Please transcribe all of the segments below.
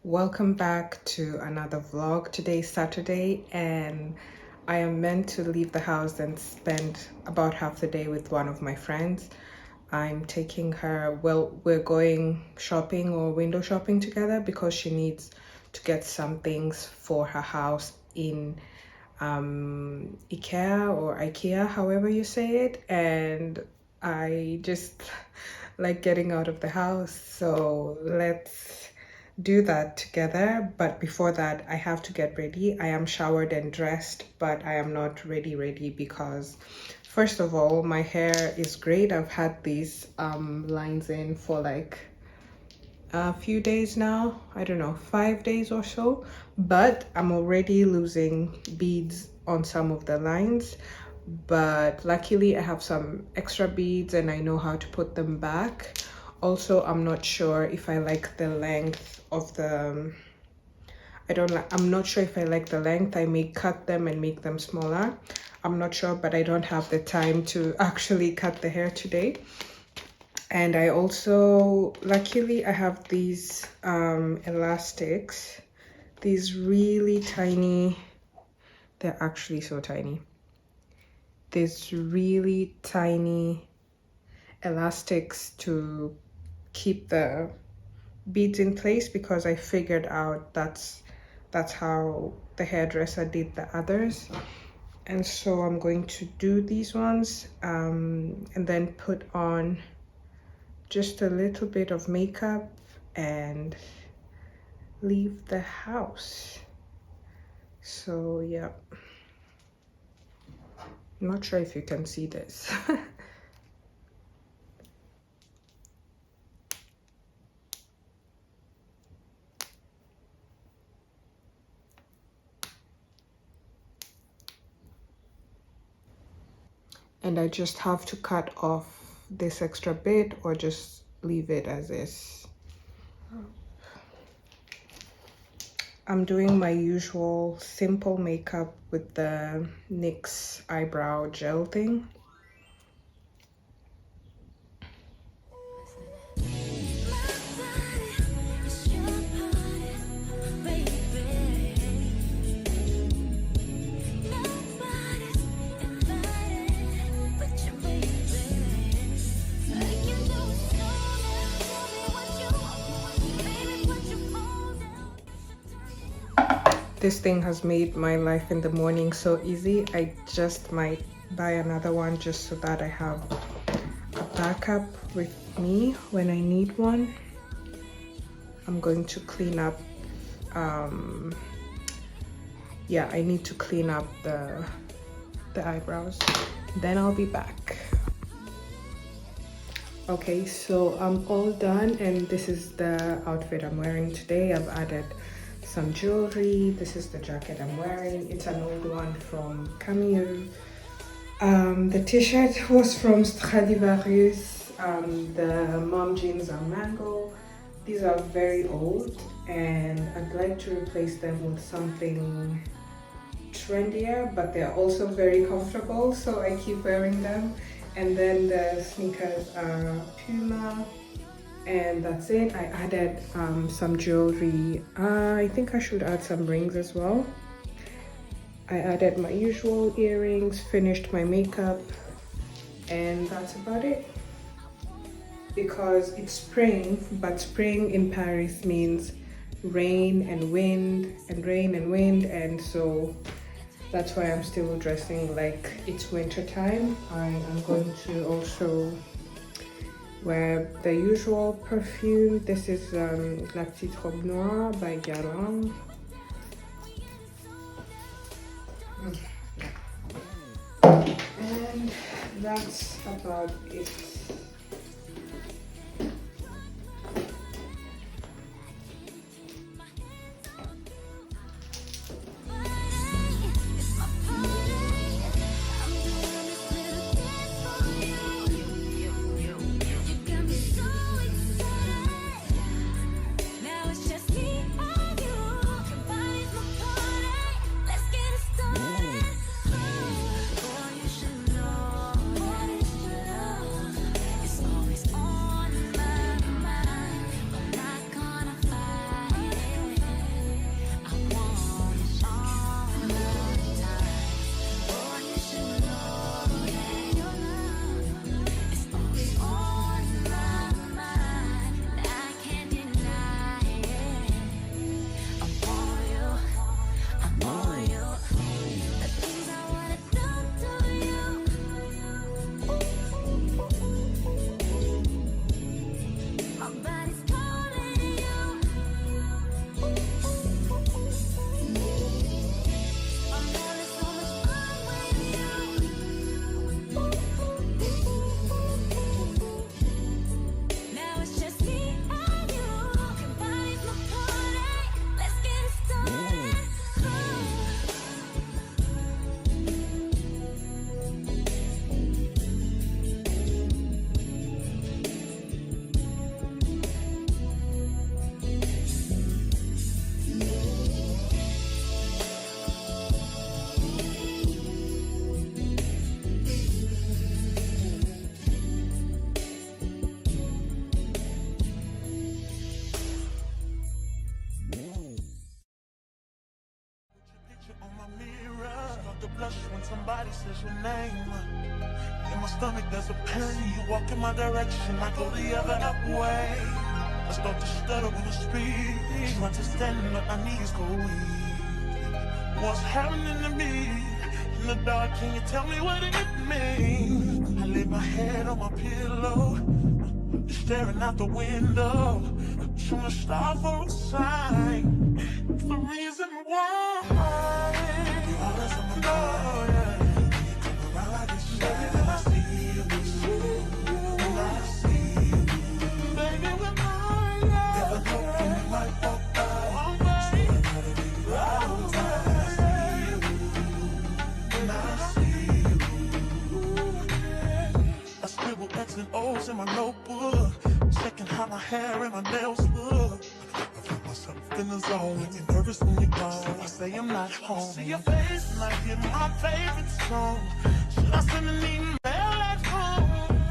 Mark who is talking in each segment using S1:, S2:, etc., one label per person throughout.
S1: Welcome back to another vlog. Today's Saturday and I am meant to leave the house and spend about half the day with one of my friends. I'm taking her, well, we're going shopping or window shopping together because she needs to get some things for her house in IKEA or IKEA, however you say it. And I just like getting out of the house, so let's do that together. But before that, I have to get ready. I am showered and dressed, but I am not ready because first of all, my hair is great. I've had these lines in for like a few days now, I don't know, 5 days or so, but I'm already losing beads on some of the lines. But luckily I have some extra beads and I know how to put them back. Also, I'm not sure if I like the length of the I'm not sure if I like the length. I may cut them and make them smaller. I'm not sure, but I don't have the time to actually cut the hair today. And I also, luckily I have these elastics, these really tiny, they're actually so tiny, these really tiny elastics to keep the beads in place, because I figured out that's how the hairdresser did the others. And so I'm going to do these ones and then put on just a little bit of makeup and leave the house. So yeah, I'm not sure if you can see this. And I just have to cut off this extra bit or just leave it as is. I'm doing my usual simple makeup with the NYX eyebrow gel thing. This thing has made my life in the morning so easy. I just might buy another one just so that I have a backup with me when I need one. I'm going to clean up, yeah, I need to clean up the eyebrows. Then I'll be back. Okay, so I'm all done and this is the outfit I'm wearing today. I've added some jewelry. This is the jacket I'm wearing. It's an old one from Camille. The t-shirt was from Stradivarius. The mom jeans are mango. These are very old and I'd like to replace them with something trendier, but they're also very comfortable, so I keep wearing them. And then the sneakers are Puma. And that's it. I added some jewelry. I think I should add some rings as well. I added my usual earrings, finished my makeup, and that's about it. Because it's spring, but spring in Paris means rain and wind and rain and wind, and so that's why I'm still dressing like it's winter time. I am going to also wear the usual perfume. This is La Petite Robe Noire by Guerlain. And that's about it.
S2: somebody says your name, in my stomach there's a pain. You walk in my direction, I go the other way. I start to stutter when I speak. Try to stand, but my knees go weak. What's happening to me? In the dark, can you tell me what it means? I lay my head on my pillow, staring out the window, trying to stop for a sign. It's the reason why you're always on my mind. You come around, I get baby, when I see you, when I see you, baby, when I never know when you might walk by, so I gotta be right on time. When I see you, when I see you, I scribble X and O's in my notebook, checking how my hair and my nails look. I feel myself in the zone, get nervous when you're gone. I say I'm not home. See your face and I hear my favorite song. Should I send an email at home?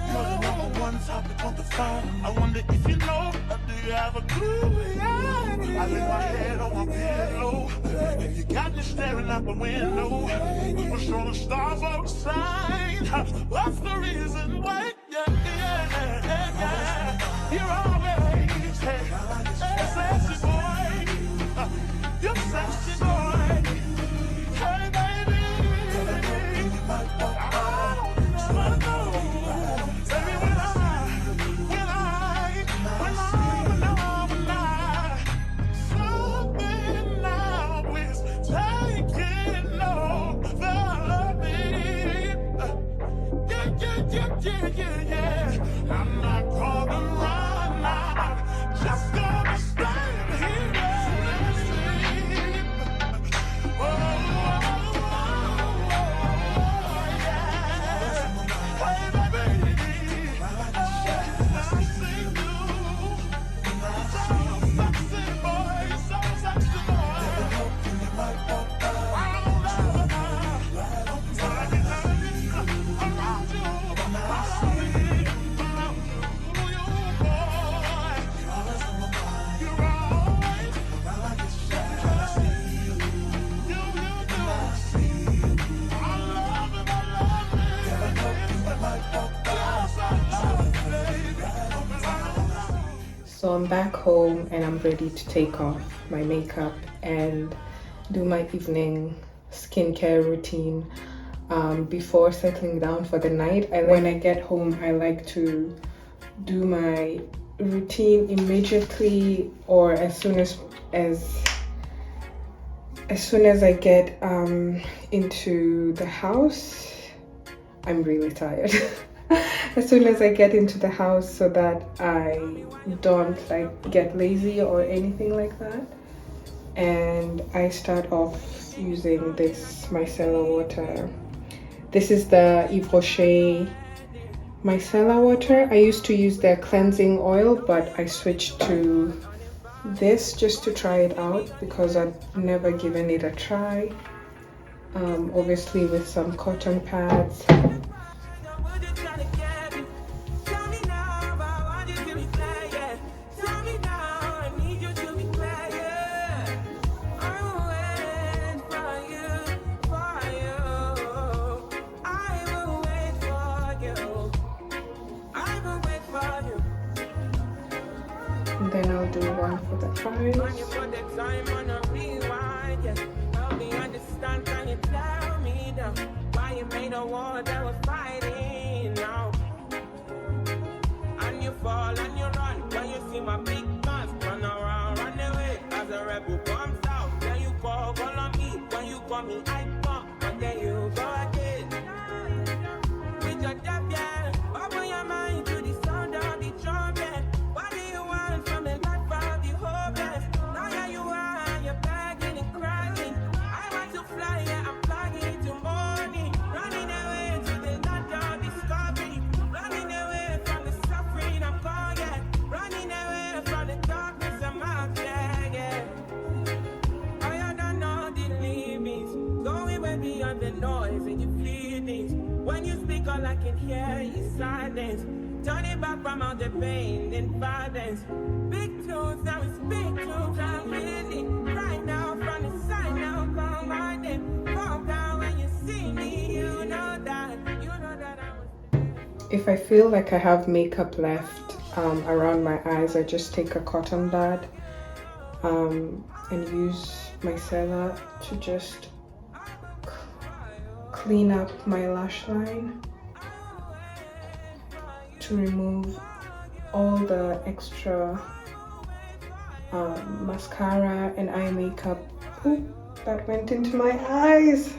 S2: You're the number one topic on the phone. I wonder if you know, or do you have a clue? Yeah. I lay my head on my pillow, and you got me staring out the window. We're showing the stars outside. What's the reason why? Yeah. You're always sexy boy. You're sexy boy. Hey baby, I don't know. Baby, when something now is taking over me. Yeah. I'm not gonna run now, just gonna stand here and sleep. Yeah. Hey, baby, I see you. So sexy, boy, so sexy, boy. I don't know, but I can have you around you.
S1: So I'm back home and I'm ready to take off my makeup and do my evening skincare routine before settling down for the night. When I get home, I like to do my routine immediately or as soon as I get into the house. I'm really tired. As soon as I get into the house, so that I don't like get lazy or anything like that. And I start off using this micellar water. This is the Yves Rocher micellar water. I used to use their cleansing oil, but I switched to this just to try it out because I've never given it a try. Obviously with some cotton pads. And then I'll do one for the thighs. And you fall and you run when you see my big guns run around, run away as a rebel comes out. Then you call on me when you call me I come, but then you go again with your death, yeah. Open your mind to the sound of the trumpet. What do you want from the life of the hopeless? Now here you are, you're begging and crying. I want to fly, yeah, I'm flying to morning. Running away to the land of discovery. Running away from the suffering I'm caught, yeah. Running away from the darkness I'm out, yeah. I don't know the limits. Going way beyond the noise and you feel things. When you speak, all I can hear is silence. Turning back from all the pain and violence. Big tunes, now it's big tunes. I'm really right now from the side now. Call my name. Fall down when you see me. if I feel like I have makeup left around my eyes, I just take a cotton pad and use micellar to just clean up my lash line, to remove all the extra mascara and eye makeup that went into my eyes.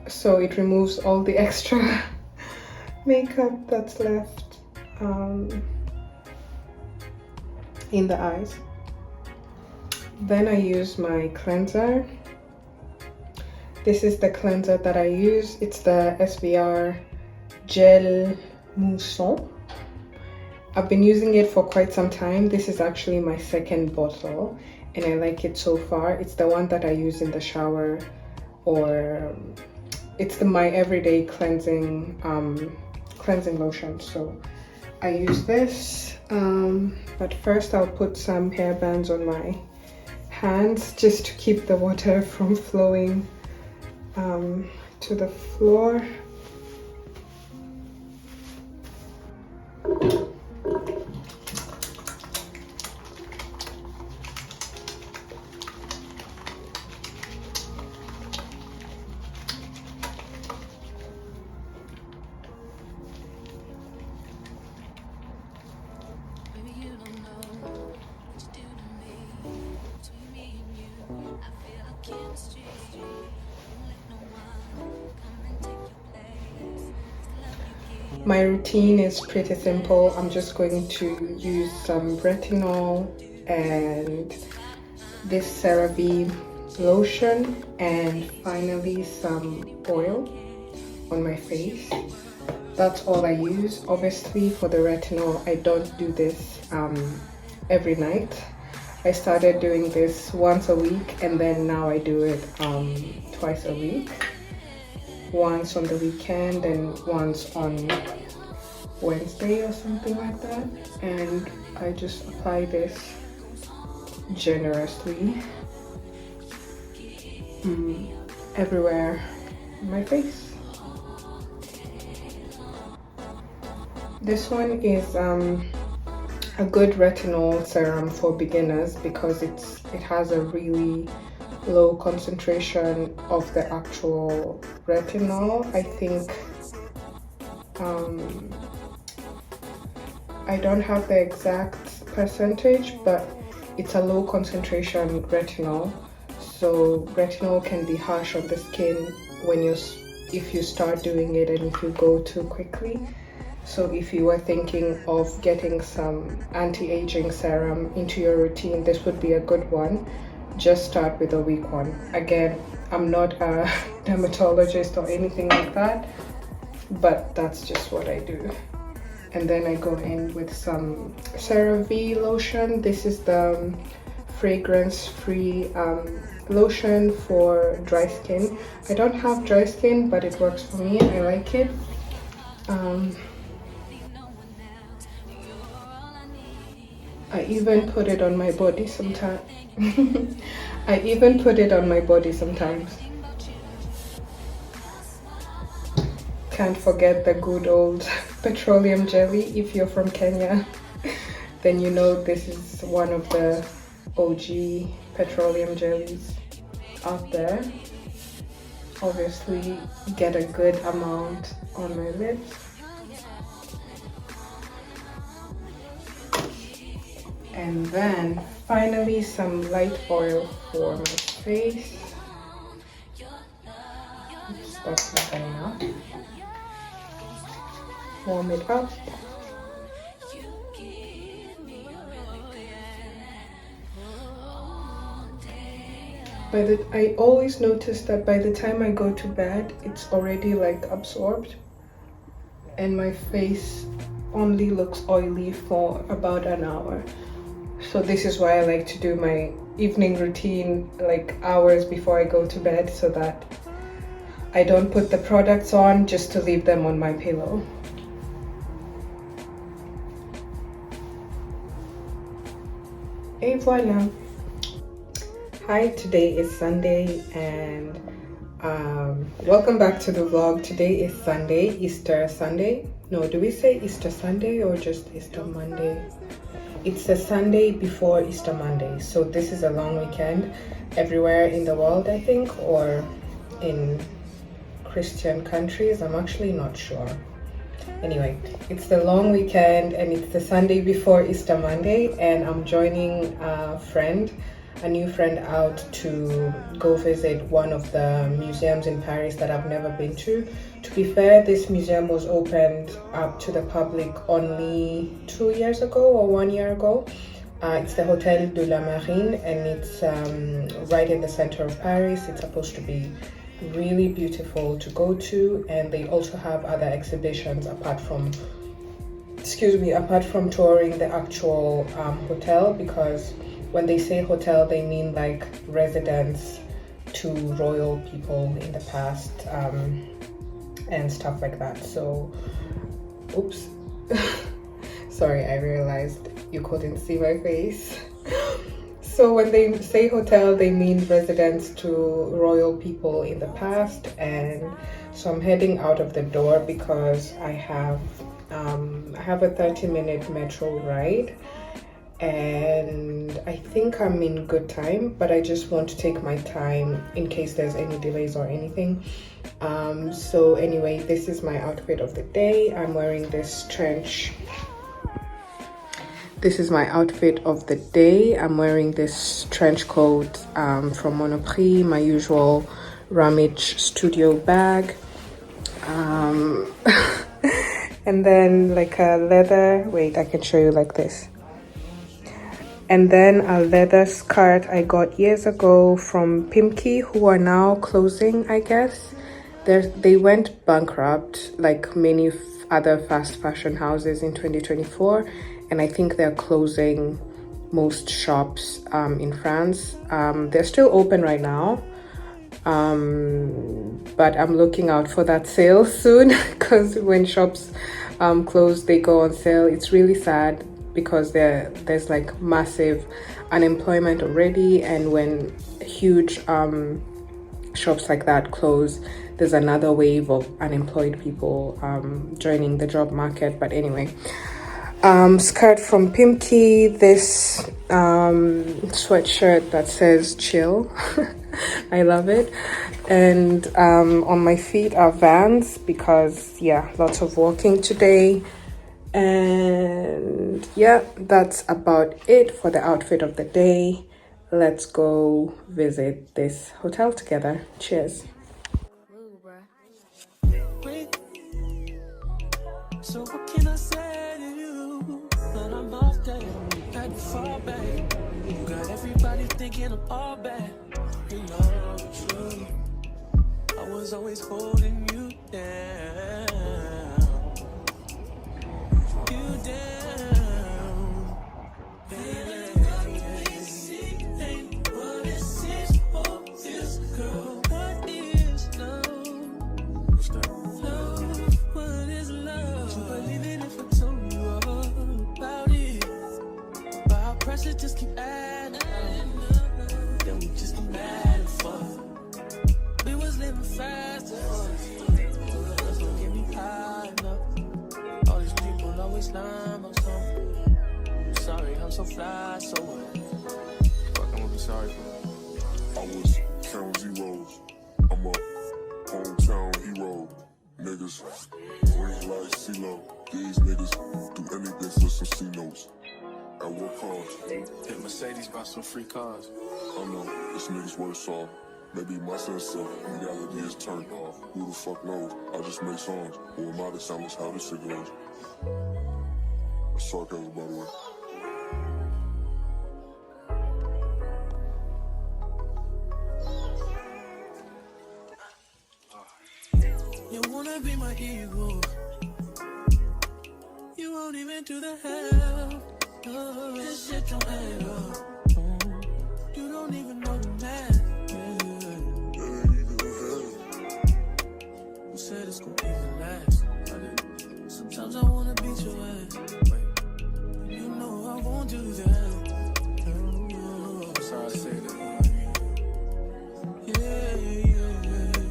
S1: So it removes all the extra makeup that's left in the eyes. Then I use my cleanser. This is the cleanser that I use. It's the SVR Gel Mousson. I've been using it for quite some time. This is actually my second bottle and I like it so far. It's the one that I use in the shower, or it's my everyday cleansing lotion. So I use this, but first I'll put some hair bands on my hands just to keep the water from flowing to the floor. My routine is pretty simple. I'm just going to use some retinol and this CeraVe lotion and finally some oil on my face. That's all I use. Obviously for the retinol, I don't do this every night. I started doing this once a week and then now I do it twice a week. Once on the weekend and once on Wednesday or something like that. And I just apply this generously everywhere on my face. This one is a good retinol serum for beginners because it has a really low concentration of the actual retinol. I think I don't have the exact percentage, but it's a low concentration retinol. So retinol can be harsh on the skin if you start doing it and if you go too quickly. So if you were thinking of getting some anti-aging serum into your routine, this would be a good one. Just start with a weak one. Again, I'm not a dermatologist or anything like that, but that's just what I do. And then I go in with some CeraVe lotion. This is the fragrance-free lotion for dry skin. I don't have dry skin, but it works for me. I like it. I even put it on my body sometimes. I even put it on my body sometimes. Can't forget the good old petroleum jelly. If you're from Kenya, then you know this is one of the OG petroleum jellies out there. Obviously, get a good amount on my lips. And then finally some light oil for my face. Oops, that's not enough. Warm it up. I always notice that by the time I go to bed, it's already like absorbed and my face only looks oily for about an hour. So this is why I like to do my evening routine like hours before I go to bed, so that I don't put the products on just to leave them on my pillow. Et voila! Hi, today is Sunday and Welcome back to the vlog. Today is Sunday, Easter Sunday. No, do we say Easter Sunday or just Easter Monday? It's the Sunday before Easter Monday. So this is a long weekend everywhere in the world, I think, or in Christian countries. I'm actually not sure. Anyway, it's the long weekend and it's the Sunday before Easter Monday, and I'm joining a new friend out to go visit one of the museums in Paris that I've never been to. To be fair, this museum was opened up to the public only 2 years ago or 1 year ago. It's the Hotel de la Marine, and it's right in the center of Paris. It's supposed to be really beautiful to go to, and they also have other exhibitions apart from touring the actual hotel, because when they say hotel they mean like residence to royal people in the past and stuff like that. So oops. Sorry, I realized you couldn't see my face. So when they say hotel, they mean residence to royal people in the past. And so I'm heading out of the door because I have a 30-minute metro ride, and I think I'm in good time, but I just want to take my time in case there's any delays or anything. So anyway, this is my outfit of the day. I'm wearing this trench. This is my outfit of the day. I'm wearing this trench coat from Monoprix, my usual Ramage Studio bag. And then like a leather, wait, I can show you like this. And then a leather skirt I got years ago from Pimki, who are now closing, I guess. They went bankrupt like many other fast fashion houses in 2024. And I think they're closing most shops in France. They're still open right now, but I'm looking out for that sale soon, because when shops close, they go on sale. It's really sad because there's like massive unemployment already, and when huge shops like that close, there's another wave of unemployed people joining the job market. But anyway, skirt from Pimki, this sweatshirt that says chill. I love it. And on my feet are Vans because yeah, lots of walking today. And yeah, that's about it for the outfit of the day. Let's go visit this hotel together. Cheers.
S2: So what can I say to you? That I'm off day, had to fall back. You got everybody thinking I'm all bad. You know it's true. I was always holding you down. You down. Ain't what it seems for this girl. What is love? What's that? Love, what is love? You believe it if I told you all about it. But our pressure just keep adding up. Then we just get mad and fuck. We was living fast and fast. That's what get me high enough. All these people always lying about something. I'm sorry, I'm so fly, so what? Fuck, I'm gonna be sorry for.
S3: I was counting zeros. I'm a hometown hero. Niggas, green like CeeLo. These niggas do anything for some C-notes. At what cost?
S2: Hit Mercedes, bought some free cars.
S3: I know, this nigga's worse off. Maybe my sense of reality is turned off. Who the fuck knows? I just make songs. Who am I to sound how this shit goes? That's sarcasm, by the way.
S2: You wanna be my hero. You won't even do the help. Oh, this shit don't add up. You don't even know the math. Who said it's gonna even last? Sometimes I wanna beat your ass. Wait, you know I won't do that. I'm sorry I say that. Yeah, yeah,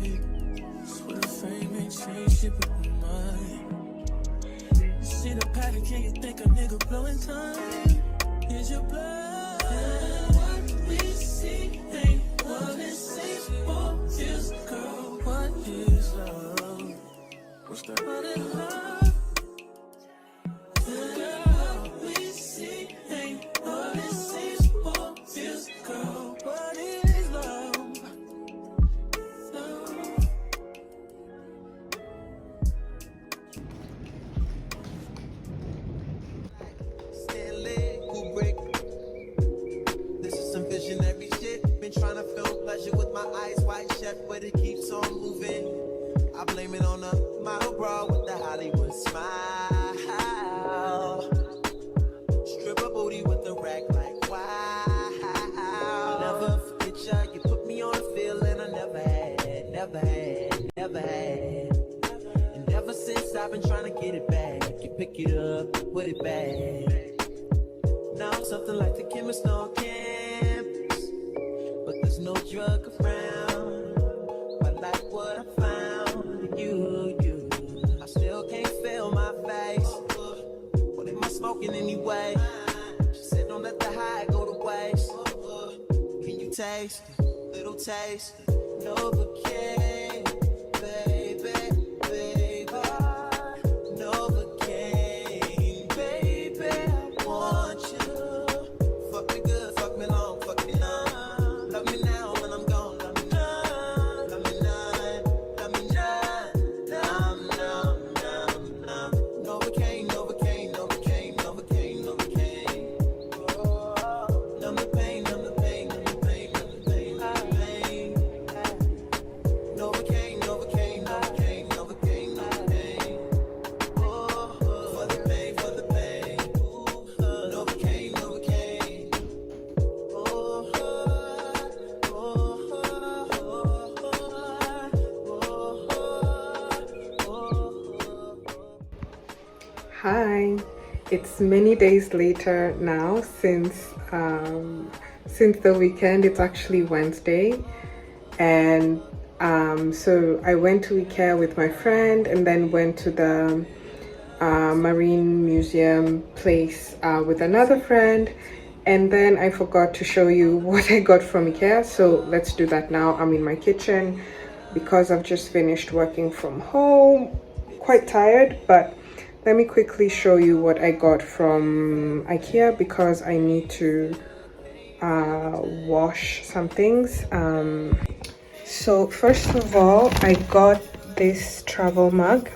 S2: yeah. in time. Here's your blood. And what we see ain't what it seems. What is, girl? What is love? What's that? What is love? And what we see ain't what it seems. What is, girl? What is love?
S4: Visionary shit. Been trying to film pleasure with my eyes wide shut, but it keeps on moving. I blame it on a model bra with the Hollywood smile. Stripper booty with the rack like wow. I'll never forget ya. You put me on a feeling I never had, never had, never had. And ever since I've been trying to get it back. You pick it up, put it back. Now I'm something like the chemist on campus, but there's no drug around. I like what I found in you. I still can't feel my face. What am I smoking anyway? She said don't let the high go to waste. Can you taste it? Little taste it? Novocaine, baby, baby. Novocaine, baby. I want you. Fuck me good, fuck me long, fuck me long. Love me now when I'm gone, love me now. Love me now, love me now. Numb, numb, numb, numb. Novocaine, Novocaine, Novocaine, Novocaine, Novocaine. Oh, numb the pain, numb the pain, numb the pain, numb the pain, numb the pain. Novocaine, Novocaine, Novocaine, Novocaine, Novocaine. Oh, for the pain, for the pain. Novocaine, Novocaine.
S1: Hi, it's many days later now since the weekend. It's actually Wednesday, and so I went to IKEA with my friend and then went to the marine museum place with another friend, and then I forgot to show you what I got from IKEA, so let's do that now. I'm in my kitchen because I've just finished working from home, quite tired, but let me quickly show you what I got from IKEA because I need to wash some things. So first of all, I got this travel mug.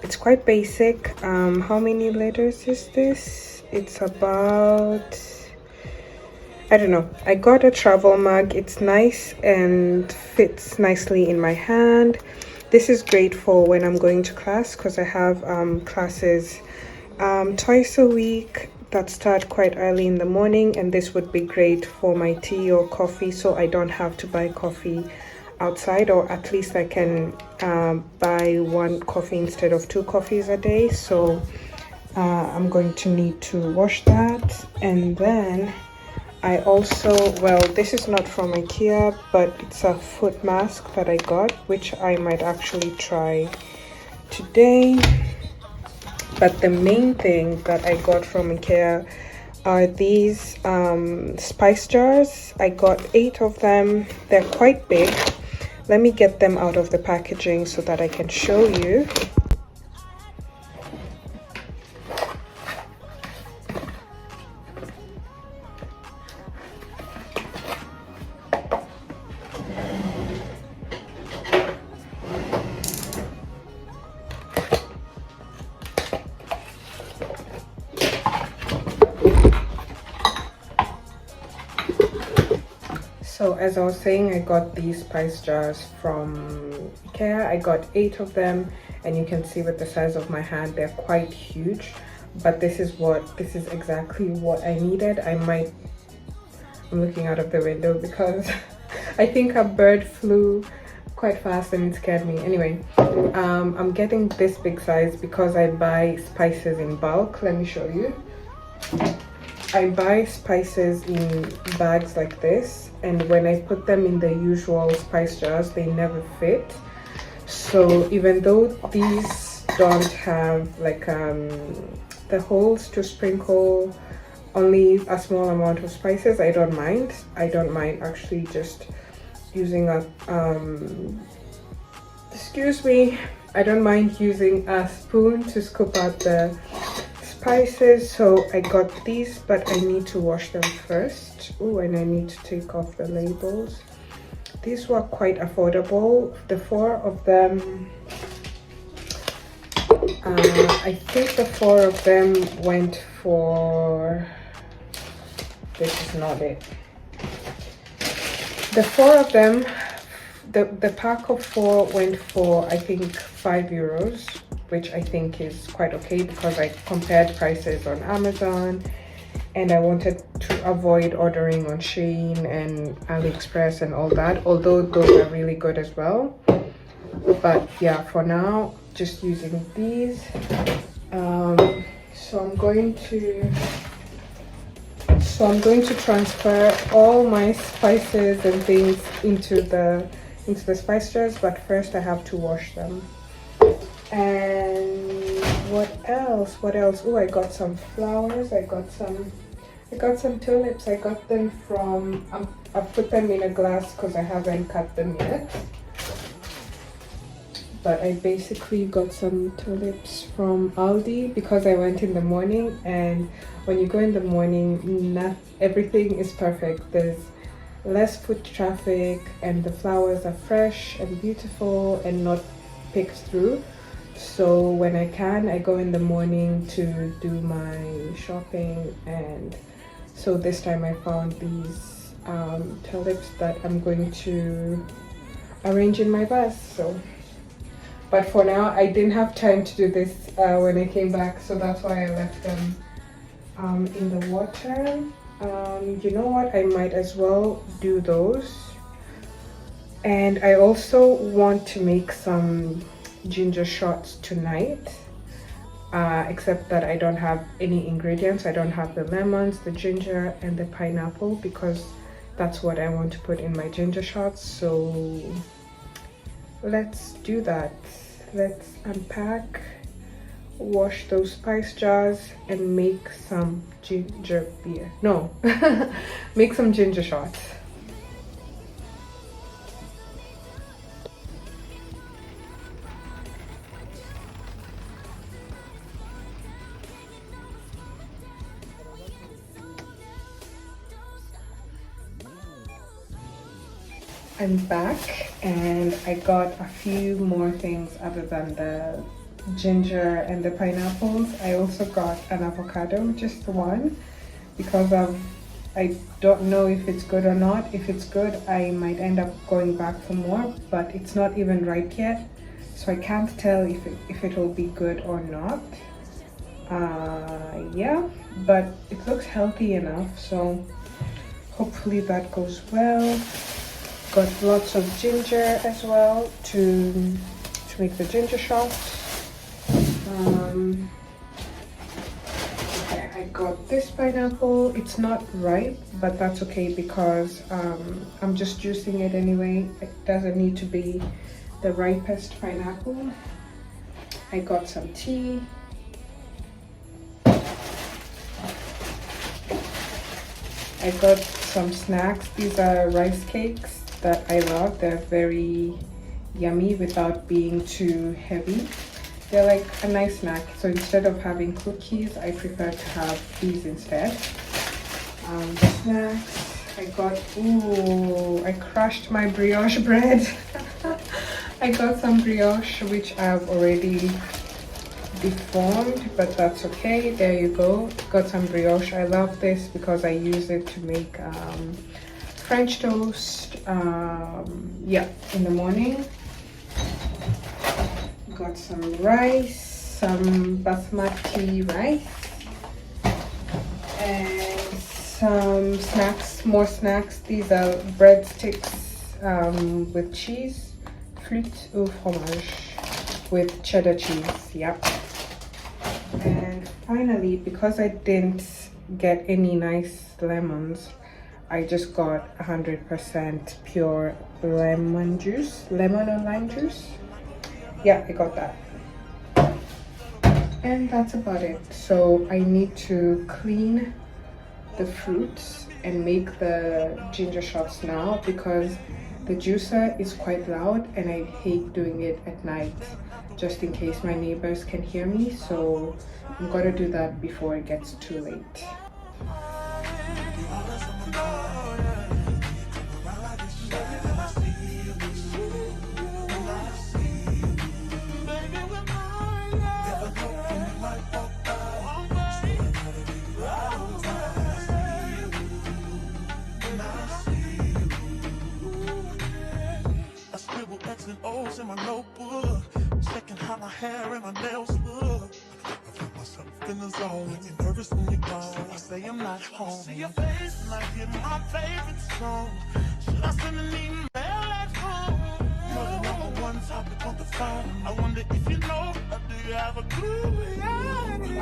S1: It's quite basic. How many liters is this? It's about, I don't know. I got a travel mug. It's nice and fits nicely in my hand. This is great for when I'm going to class because I have classes twice a week that start quite early in the morning, and this would be great for my tea or coffee, so I don't have to buy coffee outside, or at least I can buy one coffee instead of 2 coffees a day. So I'm going to need to wash that. And then I also, well, this is not from IKEA, but it's a foot mask that I got, which I might actually try today. But the main thing that I got from IKEA are these spice jars. I got 8 of them. They're quite big. Let me get them out of the packaging so that I can show you. So as I was saying, I got these spice jars from IKEA. I got 8 of them, and you can see with the size of my hand, they're quite huge. But this is exactly what I needed. I'm looking out of the window because I think a bird flew quite fast and it scared me. Anyway, I'm getting this big size because I buy spices in bulk. Let me show you. I buy spices in bags like this, and when I put them in the usual spice jars, they never fit. So even though these don't have like the holes to sprinkle only a small amount of spices, I don't mind. I don't mind actually just using a excuse me, I don't mind using a spoon to scoop out the spices. So I got these, but I need to wash them first. Oh, and I need to take off the labels. These were quite affordable. The 4 of them, I think the 4 of them went for, this is not it. The 4 of them, the pack of 4 went for I think €5, which I think is quite okay because I compared prices on Amazon and I wanted to avoid ordering on Shein and AliExpress and all that, although those are really good as well. But yeah, for now just using these. So I'm going to transfer all my spices and things into the spice jars, but first I have to wash them. And what else? Oh, I got some flowers. I got some tulips. I got them from I put them in a glass because I haven't cut them yet. But I basically got some tulips from Aldi because I went in the morning, and when you go in the morning, everything is perfect. There's less foot traffic and the flowers are fresh and beautiful and not picked through. So when I can, I go in the morning to do my shopping, and so this time I found these tulips that I'm going to arrange in my vase. So, but for now I didn't have time to do this when I came back, so that's why I left them in the water. You know what, I might as well do those. And I also want to make some ginger shots tonight, except that I don't have any ingredients. I don't have the lemons, the ginger and the pineapple, because that's what I want to put in my ginger shots. So let's do that. Let's unpack, wash those spice jars and make some ginger beer. No, make some ginger shots. I'm back and I got a few more things other than the ginger and the pineapples. I also got an avocado, just one, because I don't know if it's good or not. If it's good, I might end up going back for more, but it's not even ripe yet, so I can't tell if it will be good or not. Yeah, but it looks healthy enough, so hopefully that goes well. Got lots of ginger as well to make the ginger shots. Okay, I got this pineapple. It's not ripe, but that's okay because I'm just juicing it anyway. It doesn't need to be the ripest pineapple. I got some tea. I got some snacks. These are rice cakes that I love. They're very yummy without being too heavy. They're like a nice snack. So instead of having cookies, I prefer to have these instead. Snacks. I got, ooh, I crushed my brioche bread. I got some brioche, which I've already deformed, but that's okay. There you go. Got some brioche. I love this because I use it to make French toast, yeah, in the morning. Got some rice, some basmati rice, and some snacks, more snacks. These are breadsticks with cheese, frites au fromage with cheddar cheese, yep. And finally, because I didn't get any nice lemons, I just got 100% pure lemon juice, lemon or lime juice. Yeah, I got that. And that's about it. So I need to clean the fruits and make the ginger shots now because the juicer is quite loud and I hate doing it at night just in case my neighbors can hear me. So I'm gonna do that before it gets too late.
S2: And O's in my notebook, checking how my hair and my nails look. I feel myself in the zone, and you're nervous when you're gone. I say I'm not home. See your face and I hear my favorite song. Should I send an email at home? You're the number one topic on the phone. I wonder if you know, or do you have a clue? I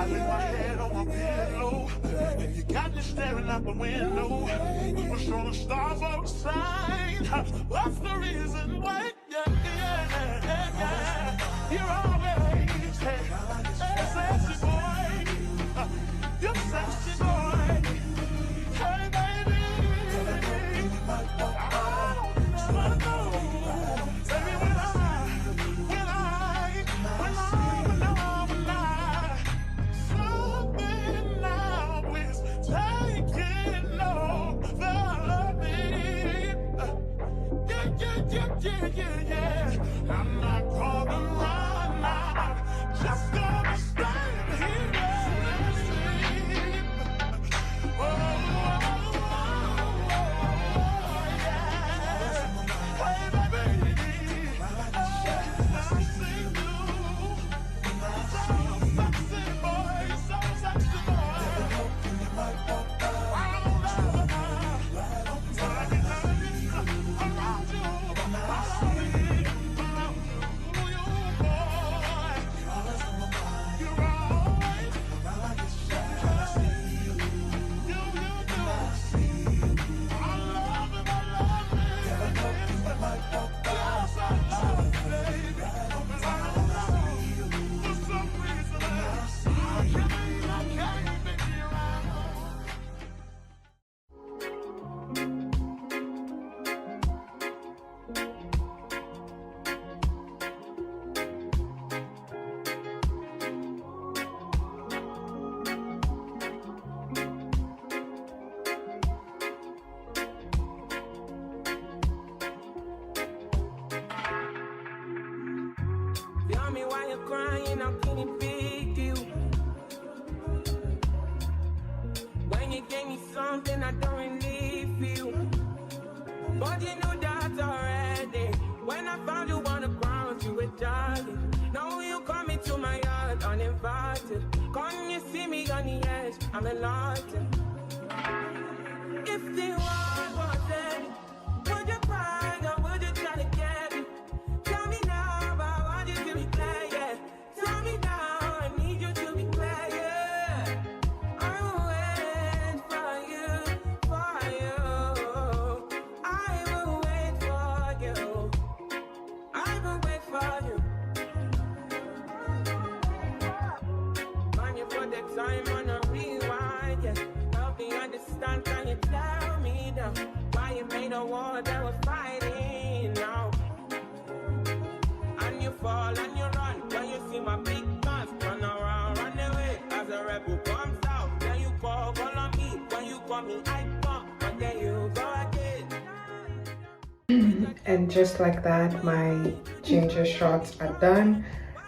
S2: lay my head on my pillow, and you got me staring out the window. We were showing stars outside. What's the reason why? You're always sexy boy. You're sexy boy. Hey baby, I don't wanna know. Baby, when something now is taking over me. Yeah. I'm not gonna run out, just gonna stand here and sleep. Yeah. Hey, baby, I see you. So sexy, boy, so sexy, boy. Around you.
S4: Tell me why you're crying, how can it big you? When you gave me something I don't really feel, but you knew that already. When I found you on the ground, you were jogging. Now you come into my yard uninvited. Come you see me on the edge, I'm enlightened. If the world was ending, would you cry or would you try to get me? Tell me now, I want you to be clear, yeah. Tell me now, I need you to be clear, yeah. I will wait for you, for you. I will wait for you. I will wait for you. Man, you put the time on a rewind, yeah. Help me understand, can you tell me now why you made a war that was fighting now? And you fall and you run when you see my big guns. Run around, run away as a rebel comes out. Then you call on me when you call me I come, but then you go again.
S1: And just like that, my ginger shots are done.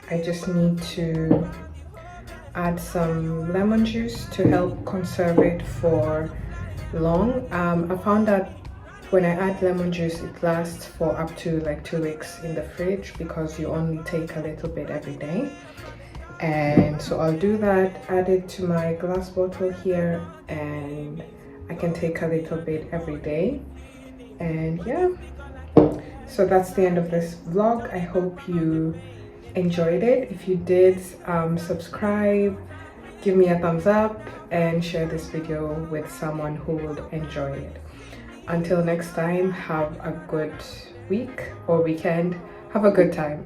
S1: I just need to add some lemon juice to help conserve it for long. I found that when I add lemon juice, it lasts for up to like 2 weeks in the fridge because you only take a little bit every day. And so I'll do that, add it to my glass bottle here, and I can take a little bit every day. And yeah, so that's the end of this vlog. I hope you enjoyed it. If you did, subscribe, give me a thumbs up, and share this video with someone who would enjoy it. Until next time, have a good week or weekend. Have a good time.